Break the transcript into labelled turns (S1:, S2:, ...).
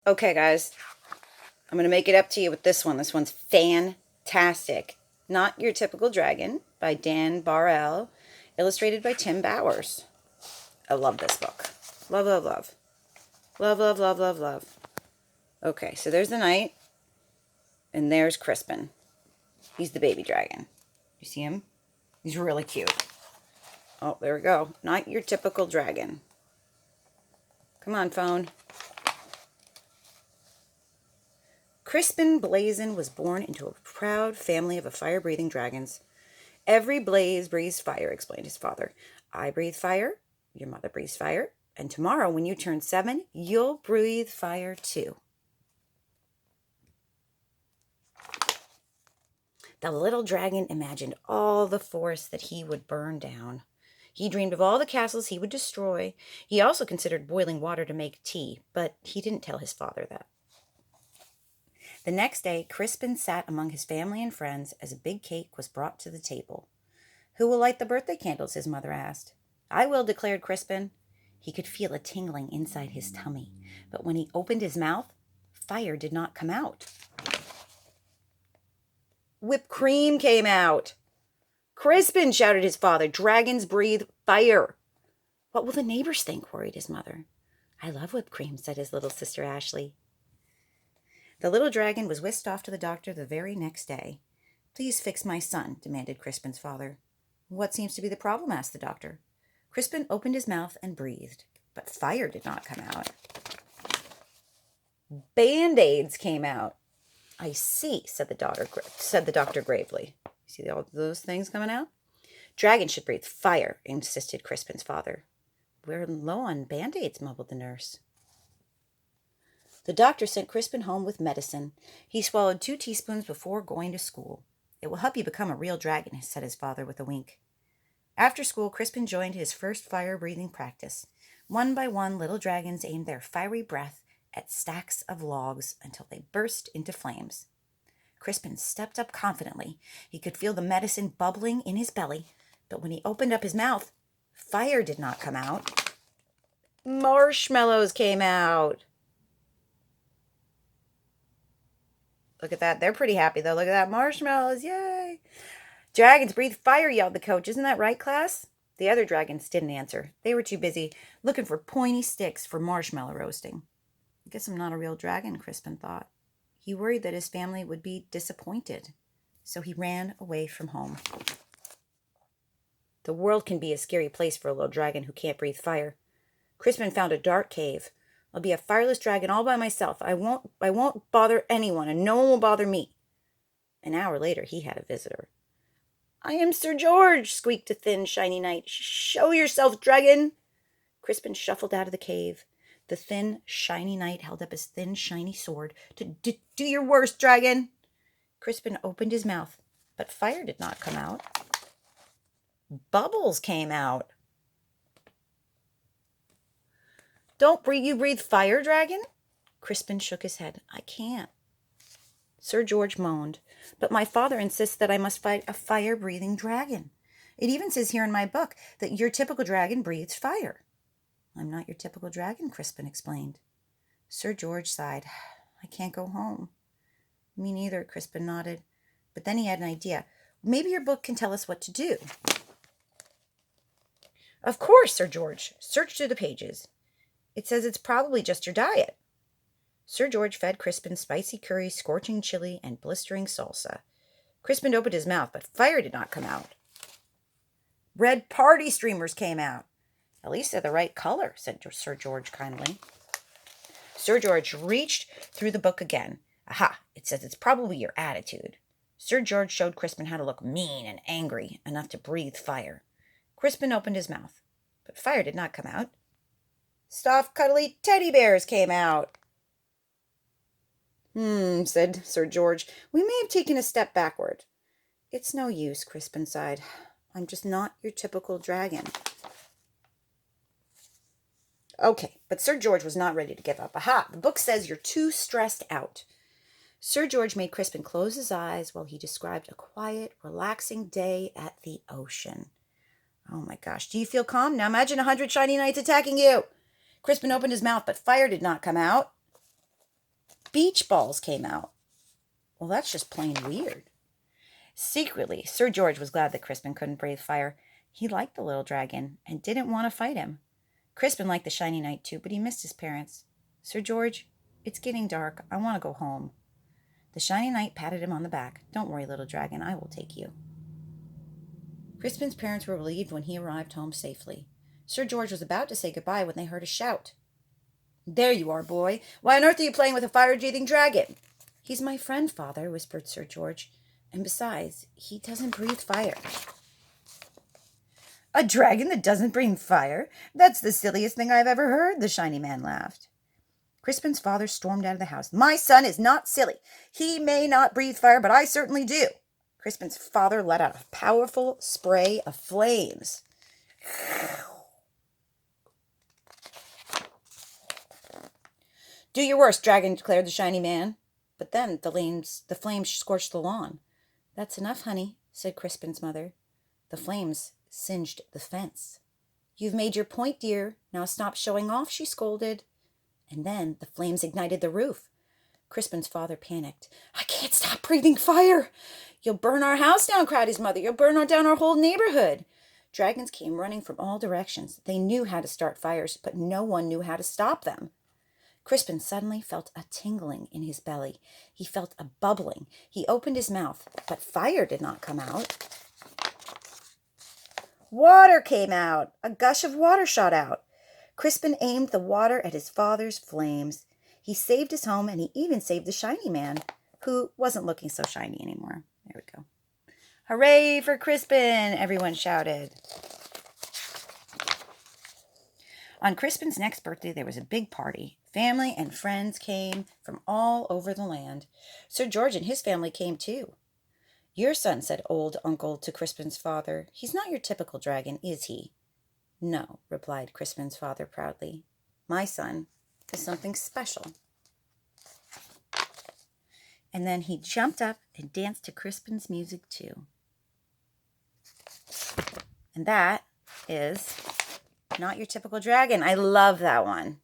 S1: Okay, guys, I'm going to make it up to you with this one. This one's fantastic. Not Your Typical Dragon by Dan Barrell, illustrated by Tim Bowers. I love this book. Love, love, love. Love, love, love, love, love. Okay, so there's the knight, and there's Crispin. He's the baby dragon. You see him? He's really cute. Oh, there we go. Not your typical dragon. Come on, phone. Crispin Blazin was born into a proud family of fire-breathing dragons. Every blaze breathes fire, explained his father. I breathe fire, your mother breathes fire, and tomorrow when you turn 7, you'll breathe fire too. The little dragon imagined all the forests that he would burn down. He dreamed of all the castles he would destroy. He also considered boiling water to make tea, but he didn't tell his father that. The next day, Crispin sat among his family and friends as a big cake was brought to the table. Who will light the birthday candles? His mother asked. I will, declared Crispin. He could feel a tingling inside his tummy, but when he opened his mouth, fire did not come out. Whipped cream came out. Crispin, shouted his father, dragons breathe fire. What will the neighbors think? Worried his mother. I love whipped cream, said his little sister Ashley. The little dragon was whisked off to the doctor the very next day. Please fix my son, demanded Crispin's father. What seems to be the problem? Asked the doctor. Crispin opened his mouth and breathed, but fire did not come out. Band-aids came out. I see, said the doctor gravely. You see all those things coming out? Dragons should breathe fire, insisted Crispin's father. We're low on Band-aids, mumbled the nurse. The doctor sent Crispin home with medicine. He swallowed 2 teaspoons before going to school. It will help you become a real dragon, said his father with a wink. After school, Crispin joined his first fire-breathing practice. One by one, little dragons aimed their fiery breath at stacks of logs until they burst into flames. Crispin stepped up confidently. He could feel the medicine bubbling in his belly, but when he opened up his mouth, fire did not come out. Marshmallows came out. Look at that. They're pretty happy, though. Look at that. Marshmallows. Yay. Dragons breathe fire, yelled the coach. Isn't that right, class? The other dragons didn't answer. They were too busy looking for pointy sticks for marshmallow roasting. I guess I'm not a real dragon, Crispin thought. He worried that his family would be disappointed, so he ran away from home. The world can be a scary place for a little dragon who can't breathe fire. Crispin found a dark cave. I'll be a fireless dragon all by myself. I won't bother anyone, and no one will bother me. An hour later, he had a visitor. I am Sir George, squeaked a thin, shiny knight. Show yourself, dragon. Crispin shuffled out of the cave. The thin, shiny knight held up his thin, shiny sword. Do your worst, dragon. Crispin opened his mouth, but fire did not come out. Bubbles came out. Don't you breathe fire, dragon? Crispin shook his head. I can't. Sir George moaned. But my father insists that I must fight a fire-breathing dragon. It even says here in my book that your typical dragon breathes fire. I'm not your typical dragon, Crispin explained. Sir George sighed. I can't go home. Me neither, Crispin nodded. But then he had an idea. Maybe your book can tell us what to do. Of course, Sir George. Search through the pages. It says it's probably just your diet. Sir George fed Crispin spicy curry, scorching chili, and blistering salsa. Crispin opened his mouth, but fire did not come out. Red party streamers came out. At least they're the right color, said Sir George kindly. Sir George reached through the book again. Aha, it says it's probably your attitude. Sir George showed Crispin how to look mean and angry, enough to breathe fire. Crispin opened his mouth, but fire did not come out. Soft, cuddly teddy bears came out. Said Sir George. We may have taken a step backward. It's no use, Crispin sighed. I'm just not your typical dragon. Okay, but Sir George was not ready to give up. Aha, the book says you're too stressed out. Sir George made Crispin close his eyes while he described a quiet, relaxing day at the ocean. Oh my gosh, do you feel calm? Now imagine 100 shiny knights attacking you. Crispin opened his mouth, but fire did not come out. beach balls came out. Well, that's just plain weird. Secretly, Sir George was glad that Crispin couldn't breathe fire. He liked the little dragon and didn't want to fight him. Crispin liked the shiny knight too, but he missed his parents. Sir George, it's getting dark. I want to go home. The shiny knight patted him on the back. Don't worry, little dragon. I will take you. Crispin's parents were relieved when he arrived home safely. Sir George was about to say goodbye when they heard a shout. There you are, boy. Why on earth are you playing with a fire-breathing dragon? He's my friend, Father, whispered Sir George. And besides, he doesn't breathe fire. A dragon that doesn't breathe fire? That's the silliest thing I've ever heard, the shiny man laughed. Crispin's father stormed out of the house. My son is not silly. He may not breathe fire, but I certainly do. Crispin's father let out a powerful spray of flames. Do your worst, dragon, declared the shiny man. But then the flames scorched the lawn. That's enough, honey, said Crispin's mother. The flames singed the fence. You've made your point, dear. Now stop showing off, she scolded. And then the flames ignited the roof. Crispin's father panicked. I can't stop breathing fire. You'll burn our house down, cried his mother. You'll burn down our whole neighborhood. Dragons came running from all directions. They knew how to start fires, but no one knew how to stop them. Crispin suddenly felt a tingling in his belly. He felt a bubbling. He opened his mouth, but fire did not come out. Water came out. A gush of water shot out. Crispin aimed the water at his father's flames. He saved his home, and he even saved the shiny man, who wasn't looking so shiny anymore. There we go. Hooray for Crispin, everyone shouted. On Crispin's next birthday, there was a big party. Family and friends came from all over the land. Sir George and his family came too. Your son, said old uncle to Crispin's father. He's not your typical dragon, is he? No, replied Crispin's father proudly. My son is something special. And then he jumped up and danced to Crispin's music too. And that is Not Your Typical Dragon. I love that one.